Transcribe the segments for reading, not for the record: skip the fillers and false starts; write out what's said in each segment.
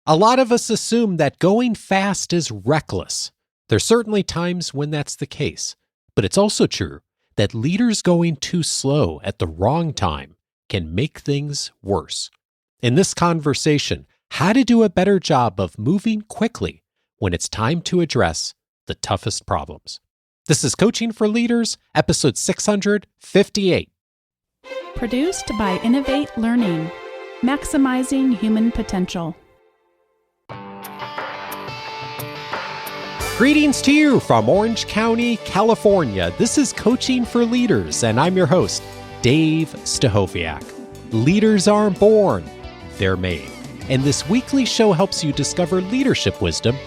A lot of us assume that going fast is reckless. There's certainly times when that's the case, but it's also true that leaders going too slow at the wrong time can make things worse. In this conversation, how to do a better job of moving quickly when it's time to address the toughest problems. This is Coaching for Leaders, episode 658. Produced by Innovate Learning, maximizing human potential. Greetings to you from Orange County, California. This is Coaching for Leaders, and I'm your host, Dave Stachowiak. Leaders aren't born, they're made. And this weekly show helps you discover leadership wisdom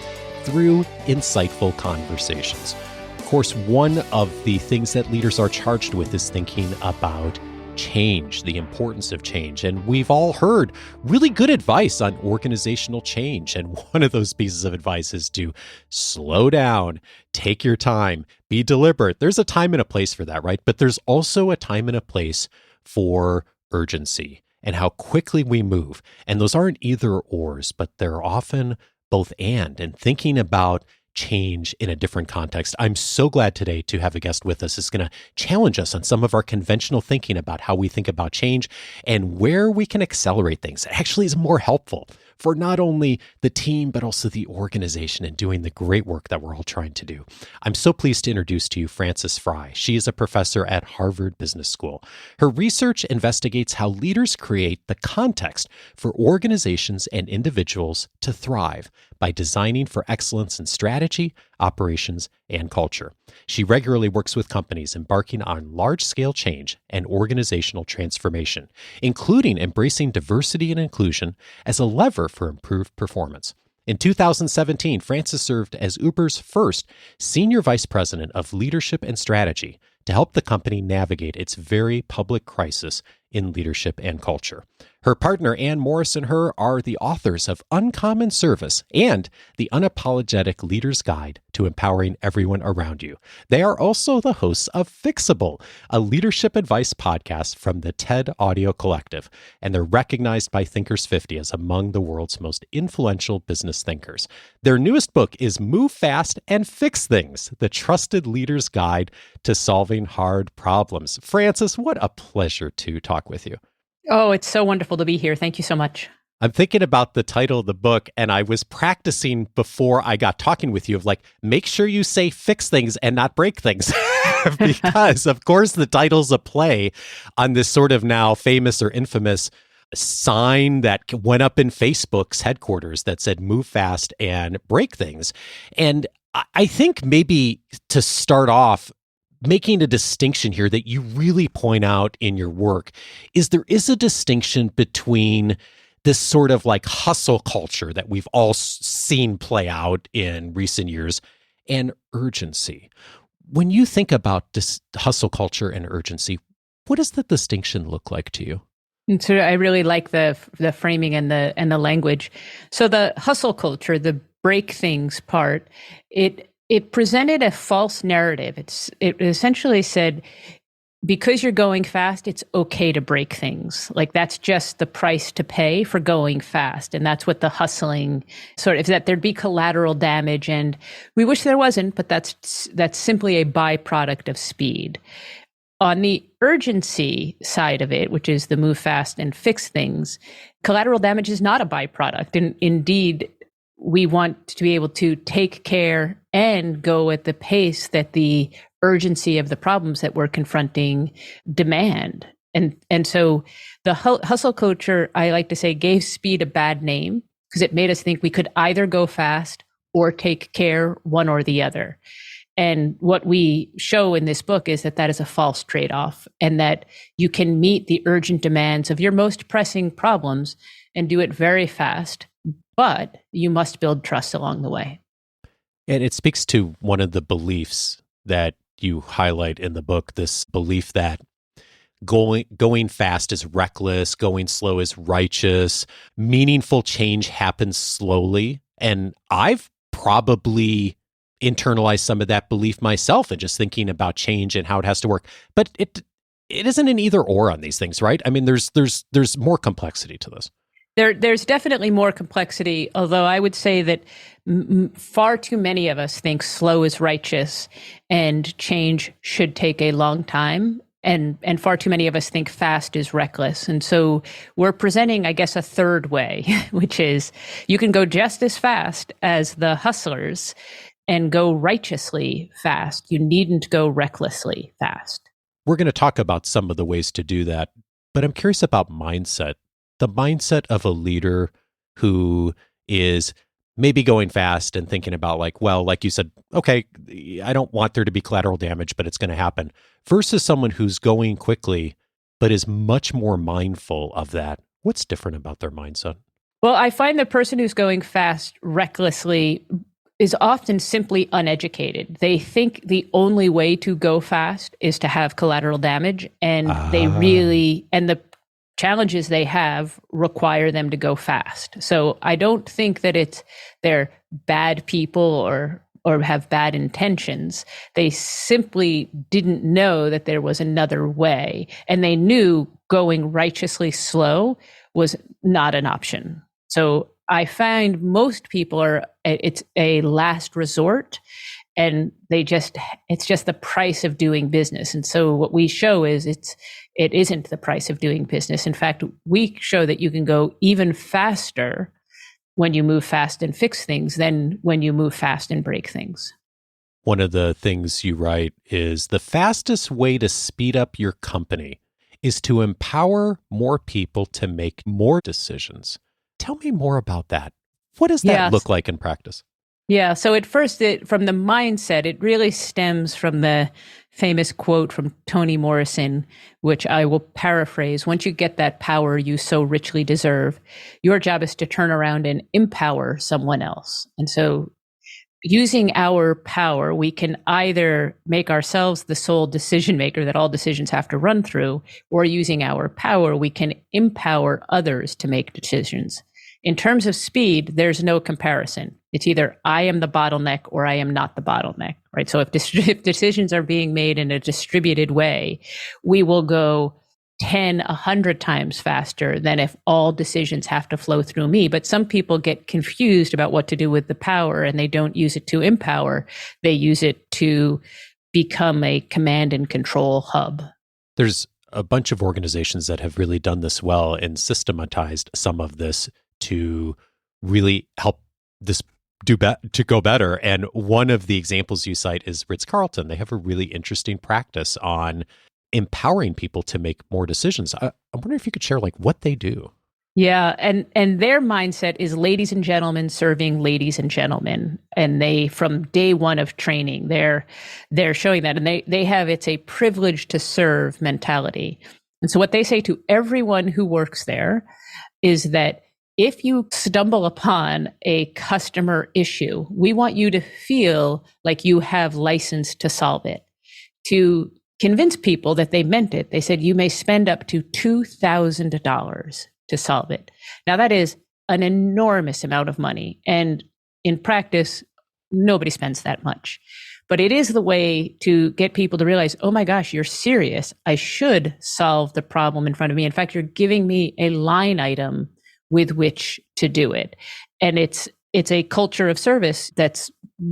through insightful conversations. Of course, one of the things that leaders are charged with is thinking about change, the importance of change. And we've all heard really good advice on organizational change. And one of those pieces of advice is to slow down, take your time, be deliberate. There's a time and a place for that, right? But there's also a time and a place for urgency and how quickly we move. And those aren't either ors, but they're often both and thinking about change in a different context. I'm so glad today to have a guest with us who's going to challenge us on some of our conventional thinking about how we think about change and where we can accelerate things. It actually is more helpful for not only the team, but also the organization in doing the great work that we're all trying to do. I'm so pleased to introduce to you Frances Frei. She is a professor at Harvard Business School. Her research investigates how leaders create the context for organizations and individuals to thrive by designing for excellence in strategy, operations, and culture. She regularly works with companies embarking on large-scale change and organizational transformation, including embracing diversity and inclusion as a lever for improved performance. In 2017, Frances served as Uber's first senior vice president of leadership and strategy to help the company navigate its very public crisis in leadership and culture. Her partner, Ann Morris, and her are the authors of Uncommon Service and The Unapologetic Leader's Guide to Empowering Everyone Around You. They are also the hosts of Fixable, a leadership advice podcast from the TED Audio Collective, and they're recognized by Thinkers 50 as among the world's most influential business thinkers. Their newest book is Move Fast and Fix Things, the trusted leader's guide to solving hard problems. Frances, what a pleasure to talk with you. Oh, it's so wonderful to be here. Thank you so much. I'm thinking about the title of the book, and I was practicing before I got talking with you of like, make sure you say fix things and not break things. Because, of course, the title's a play on this sort of now famous or infamous sign that went up in Facebook's headquarters that said move fast and break things. And I think maybe to start off, making a distinction here that you really point out in your work is there is a distinction between this sort of like hustle culture that we've all seen play out in recent years and urgency. When you think about this hustle culture and urgency, what does the distinction look like to you? And so I really like the framing and the language. So the hustle culture, the break things part, it presented a false narrative. It essentially said, because you're going fast, it's okay to break things. Like that's just the price to pay for going fast. And that's what the hustling sort of is, that there'd be collateral damage. And we wish there wasn't, but that's simply a byproduct of speed. On the urgency side of it, which is the move fast and fix things, collateral damage is not a byproduct. And indeed, we want to be able to take care and go at the pace that the urgency of the problems that we're confronting demand. And so the hustle culture, I like to say, gave speed a bad name because it made us think we could either go fast or take care, one or the other. And what we show in this book is that that is a false trade-off, and that you can meet the urgent demands of your most pressing problems and do it very fast, but you must build trust along the way. And it speaks to one of the beliefs that you highlight in the book, this belief that going fast is reckless, going slow is righteous, meaningful change happens slowly. And I've probably internalized some of that belief myself and just thinking about change and how it has to work. But it isn't an either or on these things, right? I mean, there's more complexity to this. There's definitely more complexity, although I would say that far too many of us think slow is righteous and change should take a long time. And far too many of us think fast is reckless. And so we're presenting, I guess, a third way, which is you can go just as fast as the hustlers and go righteously fast. You needn't go recklessly fast. We're going to talk about some of the ways to do that, but I'm curious about mindset. The mindset of a leader who is maybe going fast and thinking about like, well, like you said, okay, I don't want there to be collateral damage, but it's going to happen, versus someone who's going quickly, but is much more mindful of that. What's different about their mindset? Well, I find the person who's going fast recklessly is often simply uneducated. They think the only way to go fast is to have collateral damage, and the challenges they have require them to go fast. So I don't think that they're bad people or have bad intentions. They simply didn't know that there was another way, and they knew going righteously slow was not an option. So I find most people it's a last resort, and it's just the price of doing business. And so what we show is it isn't the price of doing business. In fact, we show that you can go even faster when you move fast and fix things than when you move fast and break things. One of the things you write is the fastest way to speed up your company is to empower more people to make more decisions. Tell me more about that. What does that look like in practice? Yeah. So at first, from the mindset, it really stems from the famous quote from Toni Morrison, which I will paraphrase. Once you get that power you so richly deserve, your job is to turn around and empower someone else. And so using our power, we can either make ourselves the sole decision maker that all decisions have to run through, or using our power, we can empower others to make decisions. In terms of speed, there's no comparison. It's either I am the bottleneck or I am not the bottleneck, right? So if decisions are being made in a distributed way, we will go 10, 100 times faster than if all decisions have to flow through me. But some people get confused about what to do with the power, and they don't use it to empower. They use it to become a command and control hub. There's a bunch of organizations that have really done this well and systematized some of this to really help this to go better. And one of the examples you cite is Ritz-Carlton. They have a really interesting practice on empowering people to make more decisions. I wonder if you could share like what they do. Yeah, and their mindset is ladies and gentlemen serving ladies and gentlemen. And they, from day one of training, they're showing that. And they have, it's a privilege to serve mentality. And so what they say to everyone who works there is that if you stumble upon a customer issue, we want you to feel like you have license to solve it. To convince people that they meant it, they said you may spend up to $2,000 to solve it. Now that is an enormous amount of money. And in practice, nobody spends that much. But it is the way to get people to realize, oh my gosh, you're serious. I should solve the problem in front of me. In fact, you're giving me a line item with which to do it. And it's a culture of service that's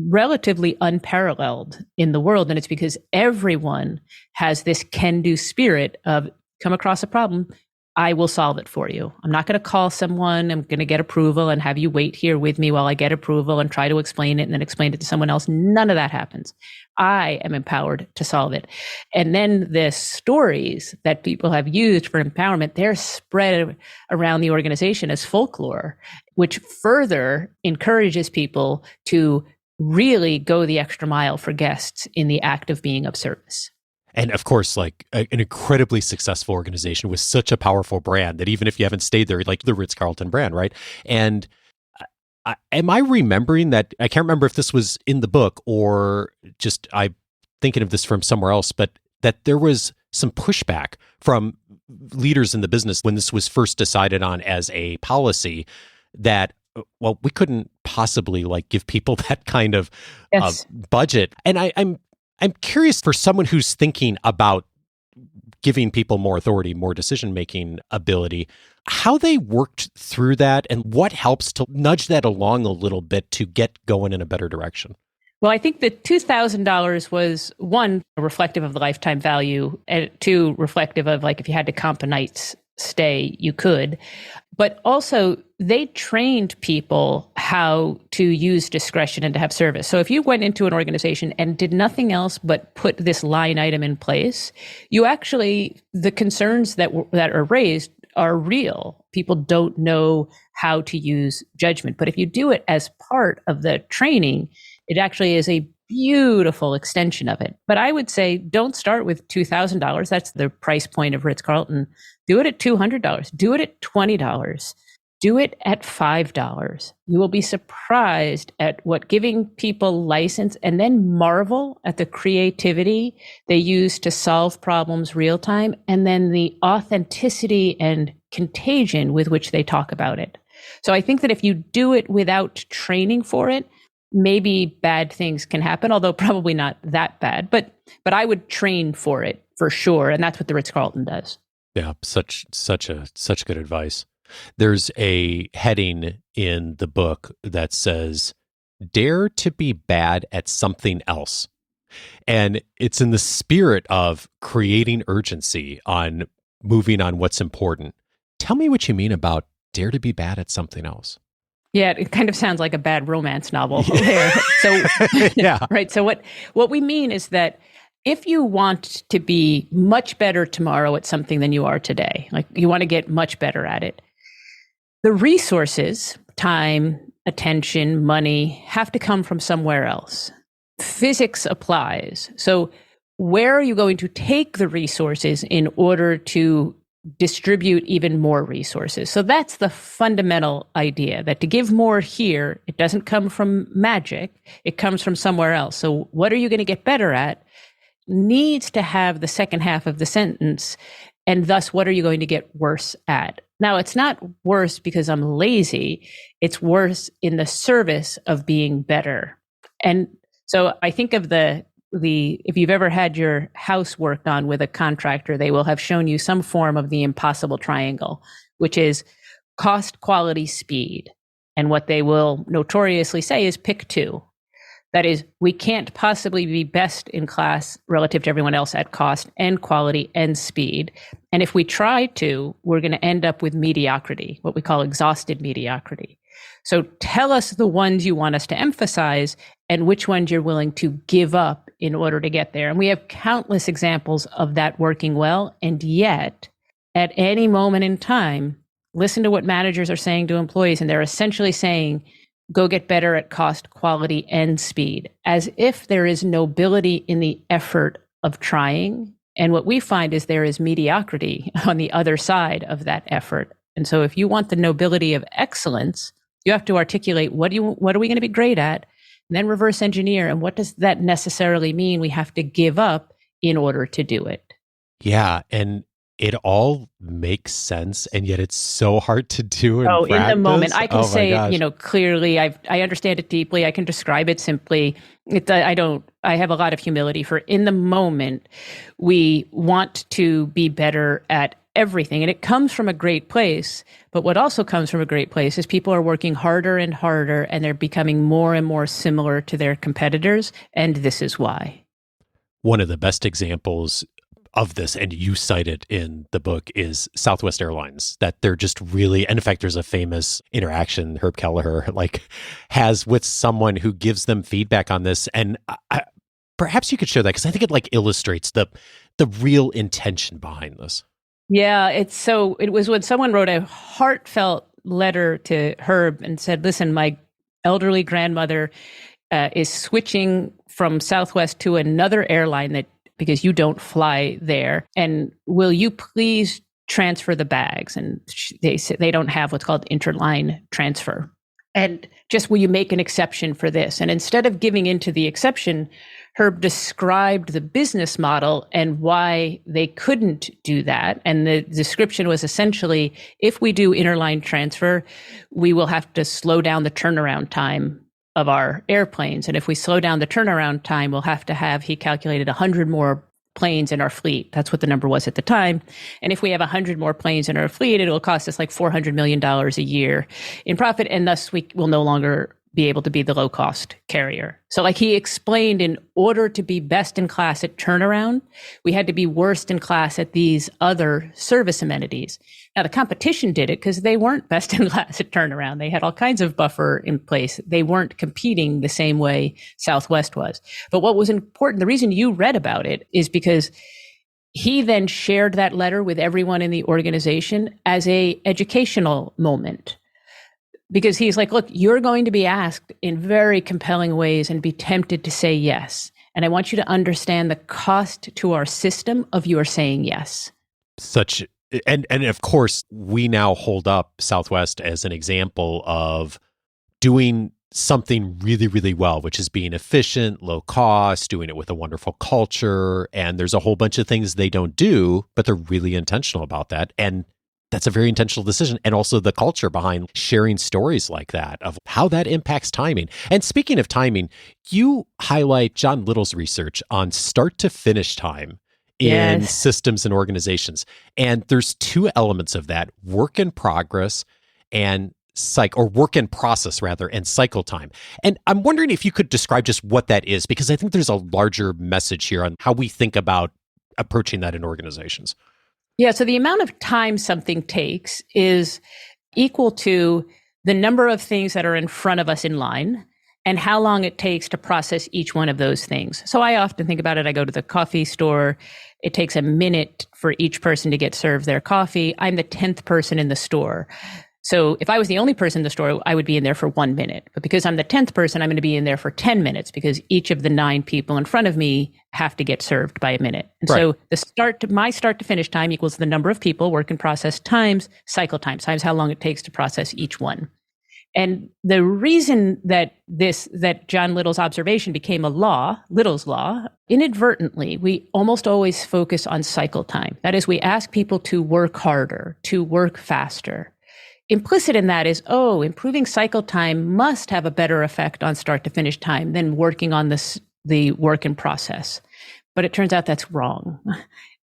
relatively unparalleled in the world. And it's because everyone has this can-do spirit of come across a problem, I will solve it for you. I'm not going to call someone, I'm going to get approval and have you wait here with me while I get approval and try to explain it and then explain it to someone else. None of that happens. I am empowered to solve it. And then the stories that people have used for empowerment, they're spread around the organization as folklore, which further encourages people to really go the extra mile for guests in the act of being of service. And of course, like an incredibly successful organization with such a powerful brand that even if you haven't stayed there, like the Ritz-Carlton brand, right? And am I remembering that? I can't remember if this was in the book or just I'm thinking of this from somewhere else, but that there was some pushback from leaders in the business when this was first decided on as a policy that, well, we couldn't possibly like give people that kind of budget. And I'm curious, for someone who's thinking about giving people more authority, more decision-making ability, how they worked through that and what helps to nudge that along a little bit to get going in a better direction. Well, I think the $2,000 was one, reflective of the lifetime value, and two, reflective of like if you had to comp a night's stay, you could. But also, they trained people how to use discretion and to have service. So if you went into an organization and did nothing else but put this line item in place, you actually, the concerns that are raised are real. People don't know how to use judgment. But if you do it as part of the training, it actually is a beautiful extension of it. But I would say don't start with $2,000. That's the price point of Ritz-Carlton. Do it at $200. Do it at $20. Do it at $5. You will be surprised at what giving people license and then marvel at the creativity they use to solve problems real time, and then the authenticity and contagion with which they talk about it. So I think that if you do it without training for it, maybe bad things can happen, although probably not that bad. But I would train for it for sure, and that's what the Ritz-Carlton does. Yeah, such good advice. There's a heading in the book that says, "Dare to be bad at something else." And it's in the spirit of creating urgency on moving on what's important. Tell me what you mean about dare to be bad at something else. Yeah, it kind of sounds like a bad romance novel there. So, yeah. Right. So what we mean is that if you want to be much better tomorrow at something than you are today, like you want to get much better at it, the resources, time, attention, money, have to come from somewhere else. Physics applies. So where are you going to take the resources in order to distribute even more resources? So that's the fundamental idea, that to give more here, it doesn't come from magic, it comes from somewhere else. So what are you going to get better at needs to have the second half of the sentence, and thus what are you going to get worse at? Now, it's not worse because I'm lazy, it's worse in the service of being better. And so I think of the if you've ever had your house worked on with a contractor, they will have shown you some form of the impossible triangle, which is cost, quality, speed. And what they will notoriously say is pick two. That is, we can't possibly be best in class relative to everyone else at cost and quality and speed. And if we try to, we're going to end up with mediocrity, what we call exhausted mediocrity. So tell us the ones you want us to emphasize and which ones you're willing to give up in order to get there. And we have countless examples of that working well. And yet, at any moment in time, listen to what managers are saying to employees, and they're essentially saying, go get better at cost, quality, and speed, as if there is nobility in the effort of trying. And what we find is there is mediocrity on the other side of that effort. And so if you want the nobility of excellence, you have to articulate what are we going to be great at, and then reverse engineer. And what does that necessarily mean we have to give up in order to do it? Yeah. And it all makes sense, and yet it's so hard to do in practice. In the moment, I can say gosh. it, clearly. I understand it deeply. I can describe it simply. I have a lot of humility for in the moment. We want to be better at everything, and it comes from a great place. But what also comes from a great place is people are working harder and harder, and they're becoming more and more similar to their competitors. And this is why. One of the best examples of this, and you cite it in the book, is Southwest Airlines, that they're just really, and in fact, there's a famous interaction Herb Kelleher has with someone who gives them feedback on this. And perhaps you could share that, because I think it illustrates the real intention behind this. Yeah, it was when someone wrote a heartfelt letter to Herb and said, listen, my elderly grandmother is switching from Southwest to another airline because you don't fly there. And will you please transfer the bags? And they said they don't have what's called interline transfer. And just, will you make an exception for this? And instead of giving into the exception, Herb described the business model and why they couldn't do that. And the description was essentially, if we do interline transfer, we will have to slow down the turnaround time of our airplanes. And if we slow down the turnaround time, we'll have to have, he calculated, 100 more planes in our fleet. That's what the number was at the time. And if we have 100 more planes in our fleet, it'll cost us like $400 million a year in profit. And thus we will no longer be able to be the low cost carrier. So like he explained, in order to be best in class at turnaround, we had to be worst in class at these other service amenities. Now the competition did it because they weren't best in class at turnaround. They had all kinds of buffer in place. They weren't competing the same way Southwest was. But what was important, the reason you read about it is because he then shared that letter with everyone in the organization as a educational moment. Because he's like, look, you're going to be asked in very compelling ways and be tempted to say yes. And I want you to understand the cost to our system of your saying yes. And of course, we now hold up Southwest as an example of doing something really, really well, which is being efficient, low cost, doing it with a wonderful culture. And there's a whole bunch of things they don't do, but they're really intentional about that. And that's a very intentional decision. And also the culture behind sharing stories like that of how that impacts timing. And speaking of timing, you highlight John Little's research on start to finish time in systems and organizations. And there's two elements of that: work in progress and work in process rather, and cycle time. And I'm wondering if you could describe just what that is, because I think there's a larger message here on how we think about approaching that in organizations. Yeah, so the amount of time something takes is equal to the number of things that are in front of us in line and how long it takes to process each one of those things. So I often think about it. I go to the coffee store. It takes a minute for each person to get served their coffee. I'm the 10th person in the store. So if I was the only person in the store, I would be in there for 1 minute. But because I'm the 10th person, I'm going to be in there for 10 minutes because each of the 9 people in front of me have to get served by a minute. And so my start to finish time equals the number of people, work in process, times cycle times how long it takes to process each one. And the reason that John Little's observation became a law, Little's law, inadvertently, we almost always focus on cycle time. That is, we ask people to work harder, to work faster. Implicit in that is, improving cycle time must have a better effect on start to finish time than working on the work in process. But it turns out that's wrong.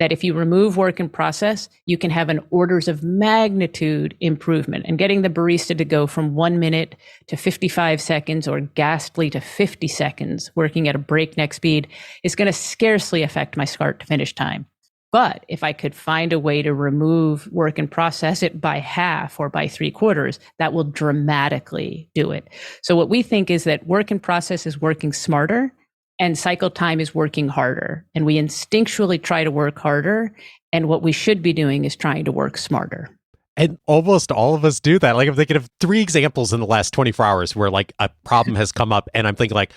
That if you remove work in process, you can have an orders of magnitude improvement. And getting the barista to go from 1 minute to 55 seconds or ghastly to 50 seconds, working at a breakneck speed, is going to scarcely affect my start to finish time. But if I could find a way to remove work and process it by half or by 3/4, that will dramatically do it. So what we think is that work in process is working smarter and cycle time is working harder. And we instinctually try to work harder. And what we should be doing is trying to work smarter. And almost all of us do that. Like I'm thinking of 3 examples in the last 24 hours where like a problem has come up and I'm thinking like,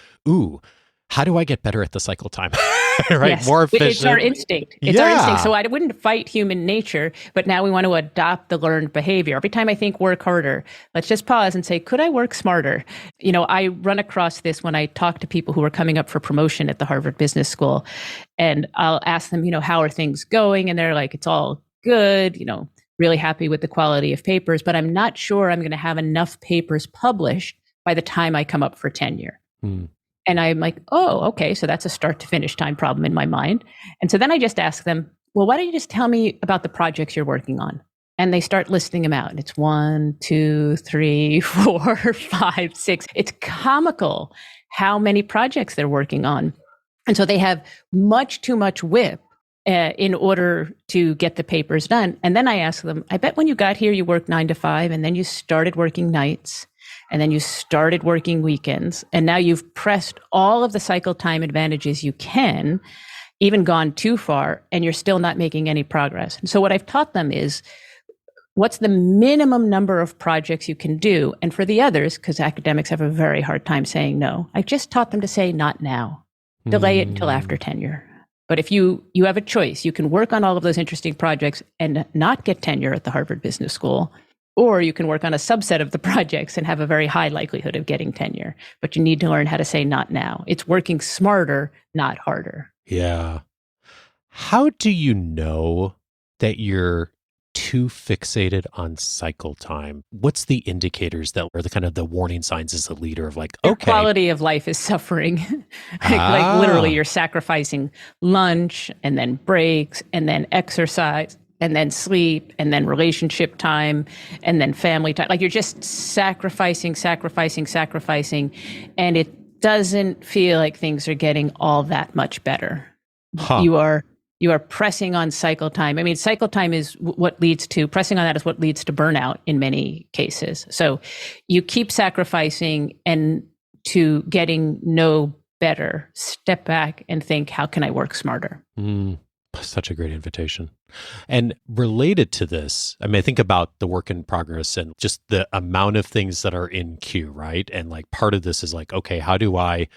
how do I get better at the cycle time? Right? Yes. More efficient. It's our instinct. Our instinct. So I wouldn't fight human nature, but now we want to adopt the learned behavior. Every time I think work harder, let's just pause and say, could I work smarter? I run across this when I talk to people who are coming up for promotion at the Harvard Business School. And I'll ask them, how are things going? And they're like, it's all good, really happy with the quality of papers, but I'm not sure I'm going to have enough papers published by the time I come up for tenure. And I'm like, okay, so that's a start to finish time problem in my mind. And so then I just ask them, well, why don't you just tell me about the projects you're working on? And they start listing them out. And it's 1, 2, 3, 4, 5, 6. It's comical how many projects they're working on. And so they have much too much whip in order to get the papers done. And then I ask them, I bet when you got here, you worked 9 to 5, and then you started working nights. And then you started working weekends, and now you've pressed all of the cycle time advantages you can, even gone too far, and you're still not making any progress. And so what I've taught them is, what's the minimum number of projects you can do? And for the others, because academics have a very hard time saying no, I just taught them to say not now. Delay it until after tenure. But if you have a choice, you can work on all of those interesting projects and not get tenure at the Harvard Business School, or you can work on a subset of the projects and have a very high likelihood of getting tenure. But you need to learn how to say not now. It's working smarter, not harder. Yeah. How do you know that you're too fixated on cycle time? What's the indicators that are the kind of the warning signs as a leader of like, Their okay. quality of life is suffering. Like literally you're sacrificing lunch and then breaks and then exercise and then sleep and then relationship time and then family time. Like you're just sacrificing. And it doesn't feel like things are getting all that much better. Huh. You are pressing on cycle time. I mean, cycle time is pressing on that is what leads to burnout in many cases. So you keep sacrificing, and to getting no better, step back and think, how can I work smarter? Such a great invitation. And related to this, I mean, I think about the work in progress and just the amount of things that are in queue, right? And like part of this is like, okay, how do I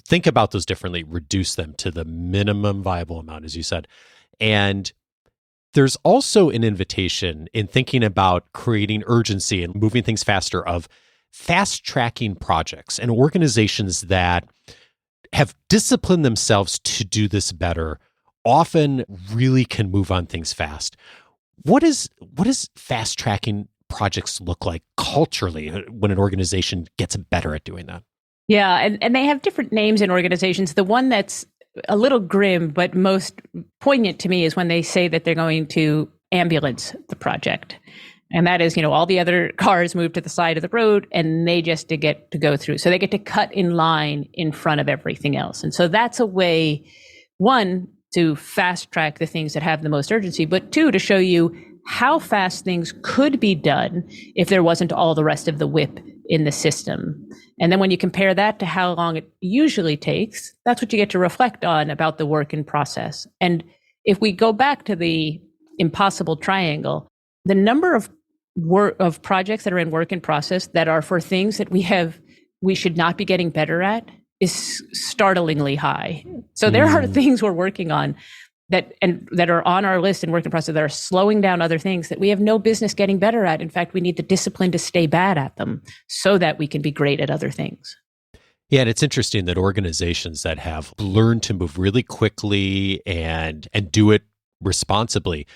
think about those differently, reduce them to the minimum viable amount, as you said. And there's also an invitation in thinking about creating urgency and moving things faster of fast tracking projects and organizations that have disciplined themselves to do this better often really can move on things fast. What is fast tracking projects look like culturally when an organization gets better at doing that? Yeah, and they have different names in organizations. The one that's a little grim but most poignant to me is when they say that they're going to ambulance the project. And that is, all the other cars move to the side of the road and they just get to go through. So they get to cut in line in front of everything else. And so that's a way, one, to fast track the things that have the most urgency, but two, to show you how fast things could be done if there wasn't all the rest of the whip in the system. And then when you compare that to how long it usually takes, that's what you get to reflect on about the work in process. And if we go back to the impossible triangle, the number of projects that are in work in process that are for things that we should not be getting better at is startlingly high. So there are things we're working on that are on our list and work in process that are slowing down other things that we have no business getting better at. In fact, we need the discipline to stay bad at them so that we can be great at other things. Yeah, and it's interesting that organizations that have learned to move really quickly and do it responsibly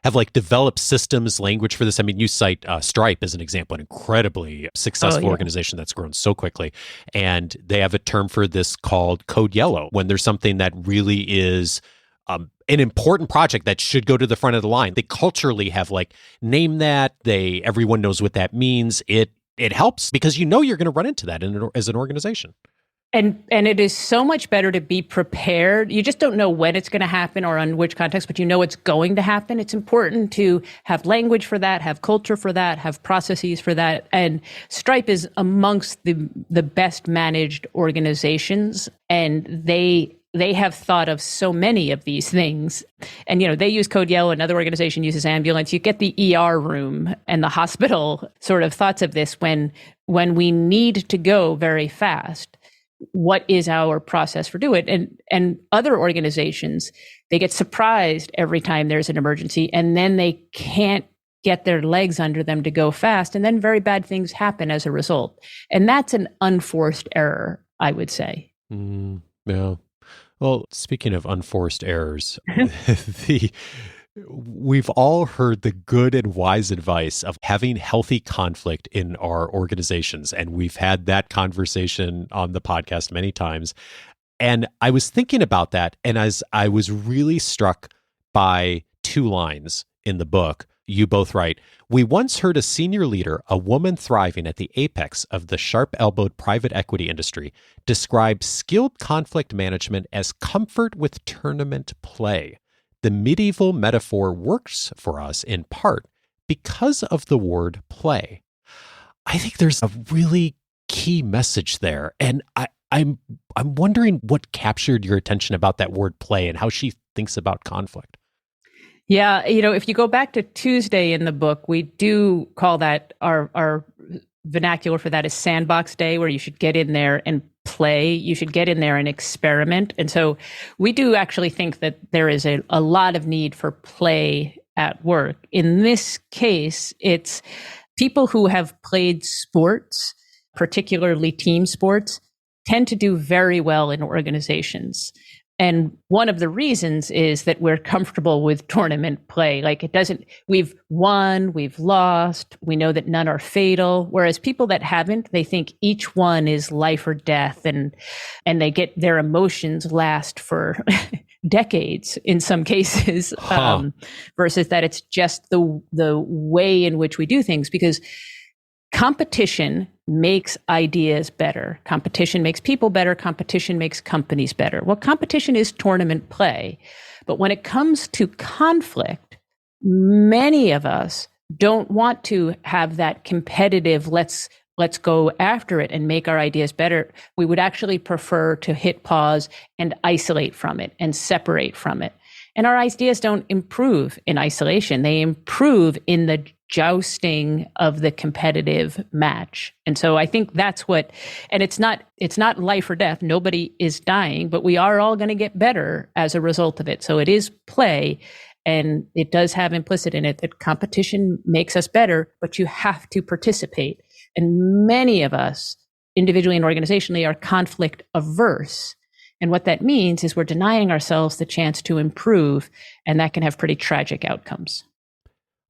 have like developed systems, language for this. I mean, you cite Stripe as an example, an incredibly successful organization that's grown so quickly. And they have a term for this called Code Yellow, when there's something that really is an important project that should go to the front of the line. They culturally have like named that. Everyone knows what that means. It helps because you're going to run into that as an organization. And it is so much better to be prepared. You just don't know when it's going to happen or on which context, but you know it's going to happen. It's important to have language for that, have culture for that, have processes for that. And Stripe is amongst the best managed organizations, and they have thought of so many of these things. And, they use Code Yellow. Another organization uses ambulance. You get the ER room and the hospital sort of thoughts of this when we need to go very fast. What is our process for doing it? And other organizations, they get surprised every time there's an emergency, and then they can't get their legs under them to go fast. And then very bad things happen as a result. And that's an unforced error, I would say. Yeah. Well, speaking of unforced errors, we've all heard the good and wise advice of having healthy conflict in our organizations. And we've had that conversation on the podcast many times. And I was thinking about that. And as I was really struck by two lines in the book, you both write, "We once heard a senior leader, a woman thriving at the apex of the sharp-elbowed private equity industry, describe skilled conflict management as comfort with tournament play. The medieval metaphor works for us in part because of the word play." I think there's a really key message there. And I'm wondering what captured your attention about that word play and how she thinks about conflict. Yeah, if you go back to Tuesday in the book, we do call that our vernacular for that is sandbox day, where you should get in there and play. You should get in there and experiment. And so we do actually think that there is a lot of need for play at work. In this case, it's people who have played sports, particularly team sports, tend to do very well in organizations. And one of the reasons is that we're comfortable with tournament play. Like we've won, we've lost, we know that none are fatal. Whereas people that haven't, they think each one is life or death, and they get their emotions last for decades in some cases, versus that it's just the way in which we do things. Because competition makes ideas better. Competition makes people better. Competition makes companies better. Well, competition is tournament play. But when it comes to conflict, many of us don't want to have that competitive, let's go after it and make our ideas better. We would actually prefer to hit pause and isolate from it and separate from it. And our ideas don't improve in isolation. They improve in the jousting of the competitive match. And so I think that's and it's not life or death. Nobody is dying, but we are all going to get better as a result of it. So it is play, and it does have implicit in it that competition makes us better, but you have to participate. And many of us, individually and organizationally, are conflict averse. And what that means is we're denying ourselves the chance to improve, and that can have pretty tragic outcomes.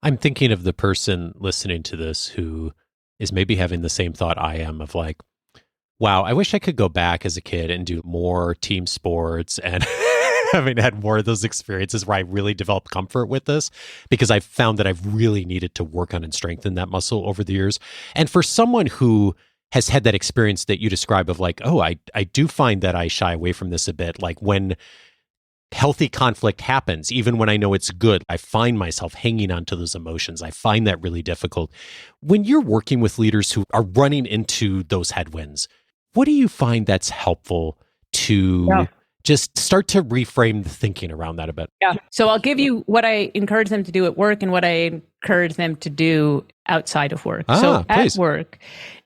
I'm thinking of the person listening to this who is maybe having the same thought I am of like, wow, I wish I could go back as a kid and do more team sports and having had more of those experiences where I really developed comfort with this, because I've found that I've really needed to work on and strengthen that muscle over the years. And for someone who has had that experience that you describe of like, oh, I do find that I shy away from this a bit. Like when healthy conflict happens, even when I know it's good, I find myself hanging on to those emotions. I find that really difficult. When you're working with leaders who are running into those headwinds, what do you find that's helpful to just start to reframe the thinking around that a bit? Yeah. So I'll give you what I encourage them to do at work and what I encourage them to do outside of work. So please. At work,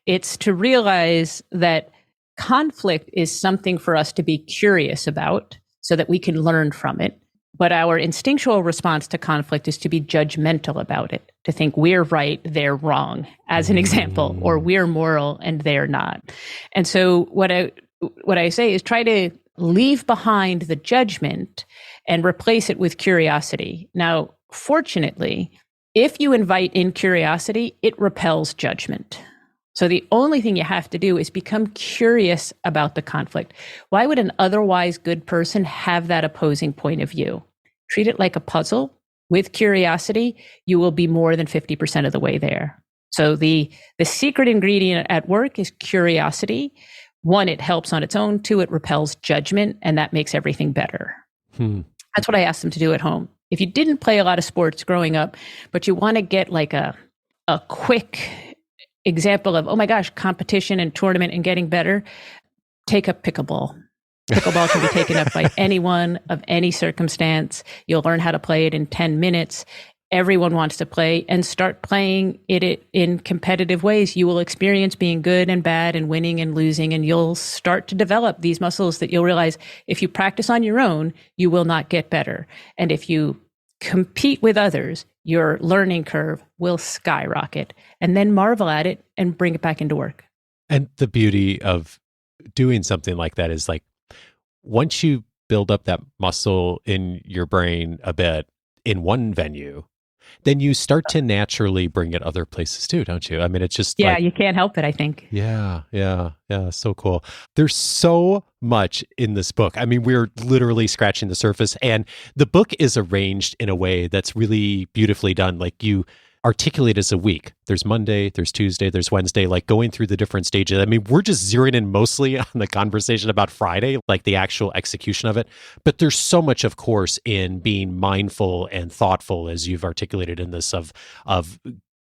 it's to realize that conflict is something for us to be curious about so that we can learn from it. But our instinctual response to conflict is to be judgmental about it, to think we're right, they're wrong, as an example, or we're moral and they're not. And so what I say is try to leave behind the judgment and replace it with curiosity. Now, fortunately, if you invite in curiosity, it repels judgment. So the only thing you have to do is become curious about the conflict. Why would an otherwise good person have that opposing point of view? Treat it like a puzzle. With curiosity, you will be more than 50% of the way there. So the secret ingredient at work is curiosity. One, it helps on its own. Two, it repels judgment, and that makes everything better. That's what I asked them to do at home. If you didn't play a lot of sports growing up, but you want to get like a quick example of, oh my gosh, competition and tournament and getting better, take up pickleball. Pickleball can be taken up by anyone of any circumstance. You'll learn how to play it in 10 minutes. Everyone wants to play, and start playing it in competitive ways. You will experience being good and bad and winning and losing, and you'll start to develop these muscles that you'll realize if you practice on your own, you will not get better. And if you compete with others, your learning curve will skyrocket, and then marvel at it and bring it back into work. And the beauty of doing something like that is like, once you build up that muscle in your brain a bit in one venue, then you start to naturally bring it other places too, don't you? I mean, it's just you can't help it, I think. Yeah. So cool. There's so much in this book. I mean, we're literally scratching the surface, and the book is arranged in a way that's really beautifully done. Like you articulate as a week. There's Monday, there's Tuesday, there's Wednesday, like going through the different stages. I mean, we're just zeroing in mostly on the conversation about Friday, like the actual execution of it. But there's so much, of course, in being mindful and thoughtful, as you've articulated in this, of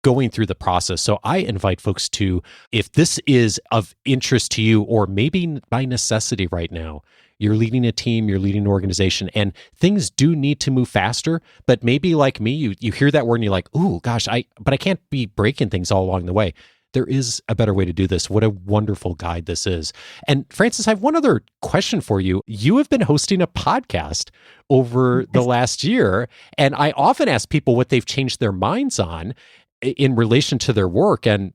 going through the process. So I invite folks to, if this is of interest to you, or maybe by necessity right now, you're leading a team, you're leading an organization, and things do need to move faster. But maybe like me, you hear that word and you're like, "Ooh, gosh, but I can't be breaking things all along the way." There is a better way to do this. What a wonderful guide this is. And Frances, I have one other question for you. You have been hosting a podcast over the last year, and I often ask people what they've changed their minds on in relation to their work. And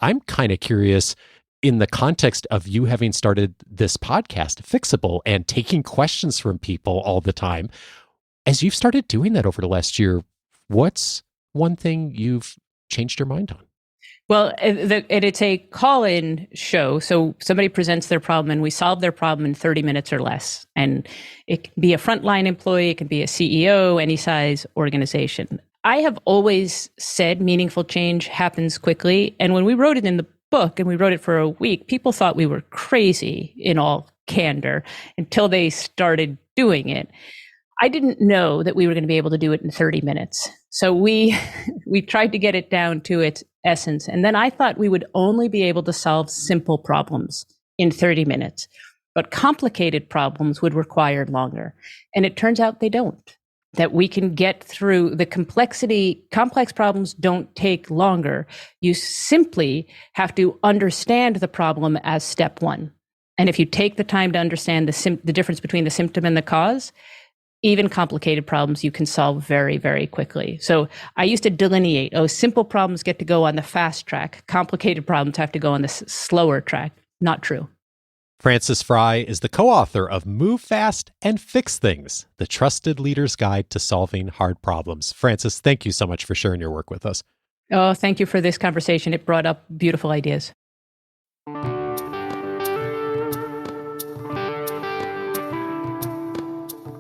I'm kind of curious, in the context of you having started this podcast, Fixable, and taking questions from people all the time, as you've started doing that over the last year, what's one thing you've changed your mind on? Well, it's a call-in show. So somebody presents their problem and we solve their problem in 30 minutes or less. And it can be a frontline employee, it can be a CEO, any size organization. I have always said meaningful change happens quickly. And when we wrote it in the book and we wrote it for a week, people thought we were crazy in all candor until they started doing it. I didn't know that we were going to be able to do it in 30 minutes. So we tried to get it down to its essence. And then I thought we would only be able to solve simple problems in 30 minutes, but complicated problems would require longer. And it turns out they don't, that we can get through the complexity. Complex problems don't take longer. You simply have to understand the problem as step one. And if you take the time to understand the difference between the symptom and the cause, even complicated problems you can solve very, very quickly. So I used to delineate, simple problems get to go on the fast track. Complicated problems have to go on the slower track. Not true. Frances Frei is the co-author of Move Fast and Fix Things, the trusted leader's guide to solving hard problems. Frances, thank you so much for sharing your work with us. Oh, thank you for this conversation. It brought up beautiful ideas.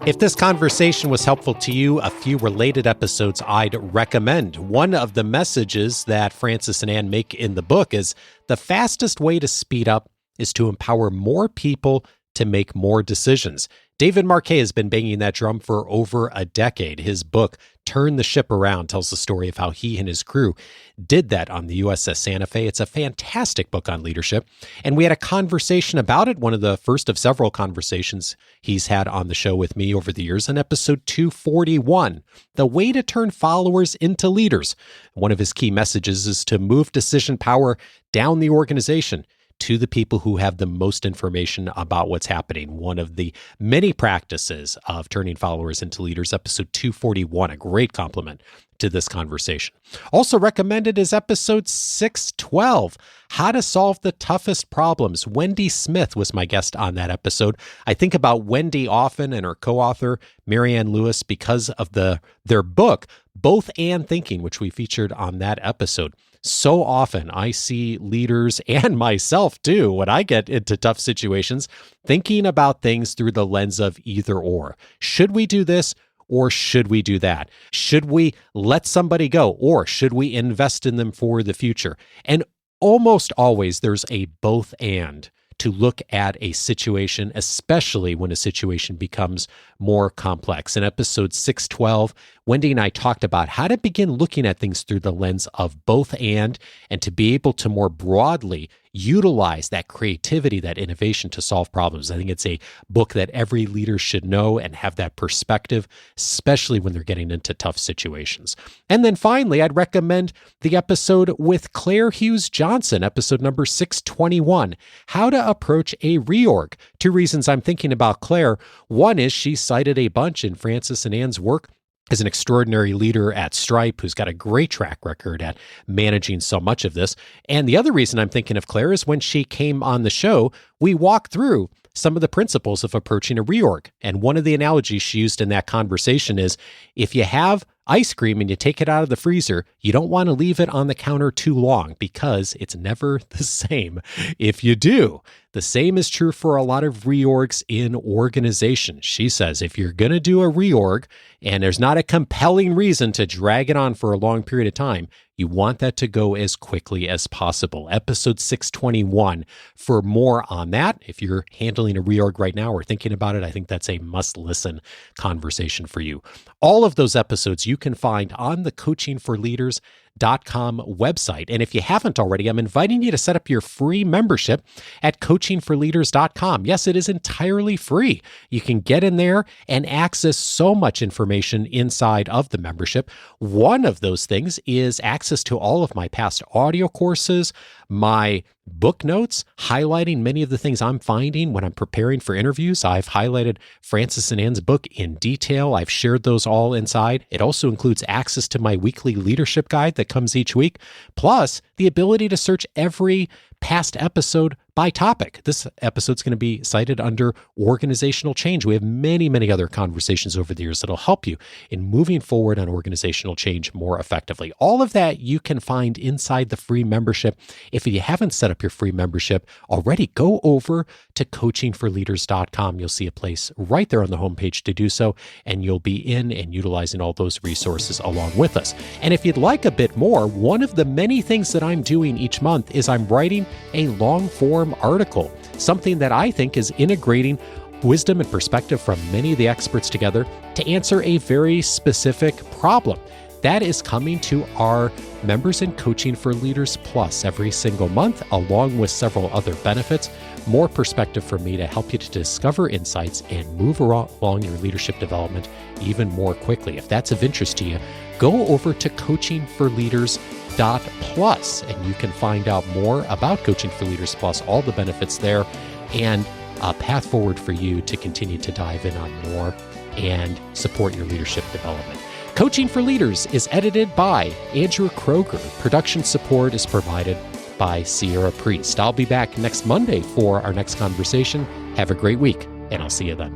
If this conversation was helpful to you, a few related episodes I'd recommend. One of the messages that Frances and Anne make in the book is the fastest way to speed up is to empower more people to make more decisions. David Marquet has been banging that drum for over a decade. His book, Turn the Ship Around, tells the story of how he and his crew did that on the USS Santa Fe. It's a fantastic book on leadership. And we had a conversation about it, one of the first of several conversations he's had on the show with me over the years, in episode 241, The Way to Turn Followers into Leaders. One of his key messages is to move decision power down the organization to the people who have the most information about what's happening. One of the many practices of turning followers into leaders, episode 241, a great compliment to this conversation. Also recommended is episode 612, How to Solve the Toughest Problems. Wendy Smith was my guest on that episode. I think about Wendy often and her co-author, Marianne Lewis, because of their book, Both and Thinking, which we featured on that episode. So often I see leaders and myself too, when I get into tough situations, thinking about things through the lens of either or. Should we do this or should we do that? Should we let somebody go or should we invest in them for the future? And almost always there's a both and to look at a situation, especially when a situation becomes more complex. In episode 612, Wendy and I talked about how to begin looking at things through the lens of both and to be able to more broadly utilize that creativity, that innovation to solve problems. I think it's a book that every leader should know and have that perspective, especially when they're getting into tough situations. And then finally, I'd recommend the episode with Claire Hughes Johnson, episode number 621, How to Approach a Reorg. Two reasons I'm thinking about Claire. One is she cited a bunch in Frances and Anne's work as an extraordinary leader at Stripe who's got a great track record at managing so much of this. And the other reason I'm thinking of Claire is when she came on the show, we walked through some of the principles of approaching a reorg. And one of the analogies she used in that conversation is if you have ice cream and you take it out of the freezer, you don't want to leave it on the counter too long because it's never the same if you do. The same is true for a lot of reorgs in organizations. She says if you're going to do a reorg and there's not a compelling reason to drag it on for a long period of time, you want that to go as quickly as possible. Episode 621 for more on that. If you're handling a reorg right now or thinking about it, I think that's a must-listen conversation for you. All of those episodes you can find on the coachingforleaders.com website. And if you haven't already, I'm inviting you to set up your free membership at coachingforleaders.com. Yes, it is entirely free. You can get in there and access so much information inside of the membership. One of those things is access to all of my past audio courses, my book notes, highlighting many of the things I'm finding when I'm preparing for interviews. I've highlighted Frances and Anne's book in detail. I've shared those all inside. It also includes access to my weekly leadership guide that comes each week. Plus, the ability to search every past episode by topic. This episode's going to be cited under organizational change. We have many, many other conversations over the years that'll help you in moving forward on organizational change more effectively. All of that you can find inside the free membership. If you haven't set up your free membership already, go over to coachingforleaders.com. You'll see a place right there on the homepage to do so, and you'll be in and utilizing all those resources along with us. And if you'd like a bit more, one of the many things that I'm doing each month is I'm writing a long-form article, something that I think is integrating wisdom and perspective from many of the experts together to answer a very specific problem. That is coming to our members in Coaching for Leaders Plus every single month, along with several other benefits, more perspective for me to help you to discover insights and move along your leadership development even more quickly. If that's of interest to you, go over to coachingforleaders.plus and you can find out more about Coaching for Leaders Plus, all the benefits there, and a path forward for you to continue to dive in on more and support your leadership development. Coaching for Leaders is edited by Andrew Kroger. Production support is provided by Sierra Priest. I'll be back next Monday for our next conversation. Have a great week, and I'll see you then.